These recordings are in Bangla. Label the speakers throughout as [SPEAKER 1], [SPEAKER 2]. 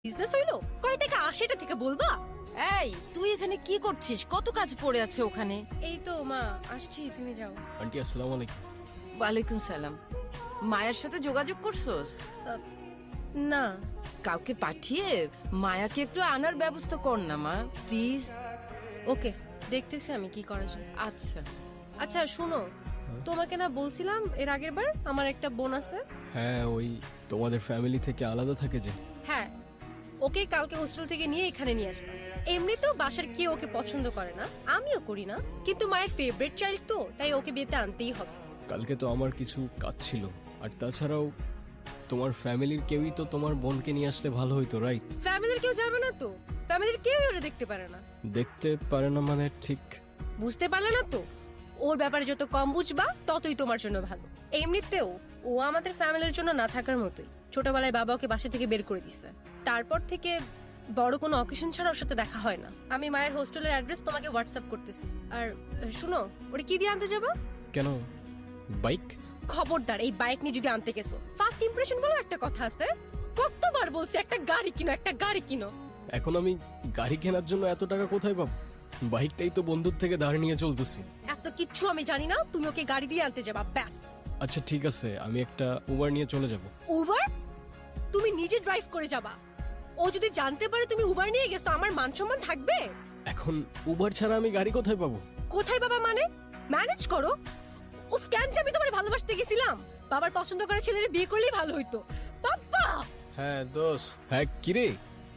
[SPEAKER 1] বিজনেস হইলো কয় টাকা আসে এটা থেকে বলবা?
[SPEAKER 2] এই তুই এখানে কি করছিস? কত কাজ পড়ে আছে ওখানে।
[SPEAKER 1] এই তো মা আসছি, তুমি যাও।
[SPEAKER 3] আন্টি আসসালামু আলাইকুম।
[SPEAKER 2] ওয়ালাইকুম সালাম। মায়ের সাথে যোগাযোগ করছস?
[SPEAKER 1] না,
[SPEAKER 2] কাউকে পাঠিয়ে মায়াকে একটু আনার ব্যবস্থা কর না মা, প্লিজ।
[SPEAKER 1] ওকে দেখতেছি আমি কি করা যায়।
[SPEAKER 2] আচ্ছা
[SPEAKER 1] আচ্ছা শুনো, তোমাকে না বলছিলাম এর আগের বার আমার একটা বোন আছে।
[SPEAKER 3] হ্যাঁ, ওই তোমাদের ফ্যামিলি থেকে আলাদা থাকে যে।
[SPEAKER 1] হ্যাঁ, ওকে কালকে হোস্টেল থেকে নিয়ে এখানে নিয়ে আসবা। এমনিতেও বাসার কেউ ওকে পছন্দ করে না, আমিও করি না, কিন্তু মায়ের ফেভারিট চাইল্ড তো, তাই ওকে বিয়েতে আনতেই হবে।
[SPEAKER 3] কালকে তো আমার কিছু কাজ ছিল, আর তাছাড়াও তোমার ফ্যামিলির কেউই তো তোমার বোনকে নিয়ে আসলে ভালো হইতো, রাইট?
[SPEAKER 1] ফ্যামিলির কেউ যাবে না তো? ফ্যামিলির কেউই ওরা দেখতে পারে না।
[SPEAKER 3] দেখতে পারে না মানে? ঠিক
[SPEAKER 1] বুঝতে পারলে না তো? ওর ব্যাপারে যত কম বুঝবা ততই তোমার জন্য ভালো। এমনিতেও ও আমাদের ফ্যামিলির জন্য না থাকার মতোই। ছোটবেলায় বাবা ওকে বাসা থেকে বের করে দিছে, তারপর থেকে বড় কোনো অকেশন ছাড়া ওর সাথে দেখা হয় না। আমি মায়ের হোস্টেলের অ্যাড্রেস তোমাকে হোয়াটসঅ্যাপ করতেছি। আর শুনো, ওরে কি দিয়ে আনতে যাবা?
[SPEAKER 3] কেন? বাইক?
[SPEAKER 1] খবরদার এই বাইক নিয়ে যদি আনতে গেছো, ফার্স্ট ইমপ্রেশন বলো একটা কথা আছে। কতবার বলছি একটা গাড়ি কিনো, একটা গাড়ি কিনো।
[SPEAKER 3] এখন আমি গাড়ি কেনার জন্য এত টাকা কোথায় পাবো? বাইকটাই তো বন্ধুর থেকে ধার নিয়ে চলতেছি।
[SPEAKER 1] এত কিচ্ছু আমি জানি না, তুমি ওকে গাড়ি দিয়ে আনতে যাবা, ব্যাস।
[SPEAKER 3] আচ্ছা ঠিক আছে, আমি একটা উবার নিয়ে চলে যাব।
[SPEAKER 1] উবার? তুমি নিজে ড্রাইভ করে যাবা? ও যদি জানতে পারে তুমি উবার নিয়ে গেছো, আমার মান সম্মান থাকবে?
[SPEAKER 3] এখন উবার ছাড়া আমি গাড়ি কোথায় পাবো?
[SPEAKER 1] কোথায় বাবা মানে? ম্যানেজ করো। উফ, কেন যে আমি তোমার ভালোবাসতে গেছিলাম। বাবার পছন্দ করা ছেলের বিয়ে করলেই ভালো হইতো। বাবা!
[SPEAKER 4] হ্যাঁ দোষ,
[SPEAKER 3] হ্যাঁ কিরে,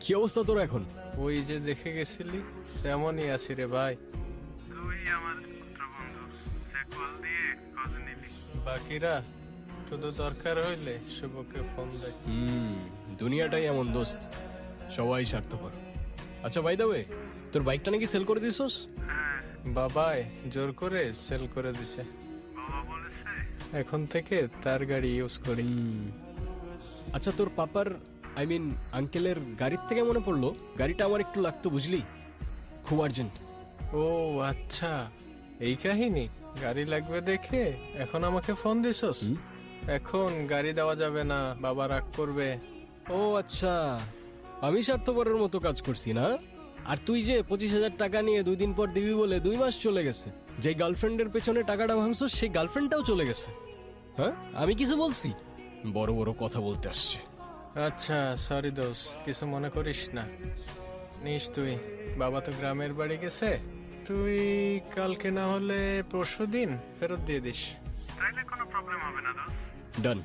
[SPEAKER 3] কি অবস্থা তোর এখন?
[SPEAKER 4] ওই যে দেখে গেছিলি তেমনই আছি রে ভাই।
[SPEAKER 5] তুই আমার পুত্রবন্ধু, সে কল দিয়ে খোঁজ নিলি।
[SPEAKER 4] বাকিরা শুধু দরকার হইলে শুভকে ফোন দেয়।
[SPEAKER 3] দুনিয়াটাই এমন দোস্ত, সবাই স্বার্থপর। আচ্ছা বাই দ্য ওয়ে, তোর বাইকটা নাকি সেল করে দিছস?
[SPEAKER 5] হ্যাঁ,
[SPEAKER 4] বাবাই জোর করে সেল করে দিছে।
[SPEAKER 5] বাবা বলেছে
[SPEAKER 4] এখন থেকে তার গাড়ি ইউজ করি।
[SPEAKER 3] আচ্ছা তোর পাপার, আই মিন আঙ্কেলের গাড়ির থেকে মনে পড়লো, গাড়িটা আমার একটু লাগতো বুঝলি, খুব আর্জেন্ট।
[SPEAKER 4] ও আচ্ছা, এই কাহিনী। গাড়ি লাগবে দেখে এখন আমাকে ফোন দিছস? এখন গাড়ি দেওয়া যাবে না, বাবা রাগ করবে।
[SPEAKER 3] ও আচ্ছা, আমি স্বার্থপরের মতো কাজ করছি না? আর তুই যে 25,000 টাকা নিয়ে 2 দিন পর দিবি বলে 2 মাস চলে গেছে, যে গার্লফ্রেন্ডের পেছনে টাকাটা ভাঙছস সেই গার্লফ্রেন্ডটাও চলে গেছে। হ্যাঁ, আমি কিছু বলছি? বড় বড় কথা বলতে আসছে।
[SPEAKER 4] আচ্ছা সরি দোষ, কিছু মনে করিস না। নিস তুই, বাবা তো গ্রামের বাড়ি গেছে, তুই কালকে না হলে পরশু দিন ফেরত দিয়ে দিস।
[SPEAKER 5] তাইলে কোনো প্রবলেম হবে না দোস্ত।
[SPEAKER 3] ডান।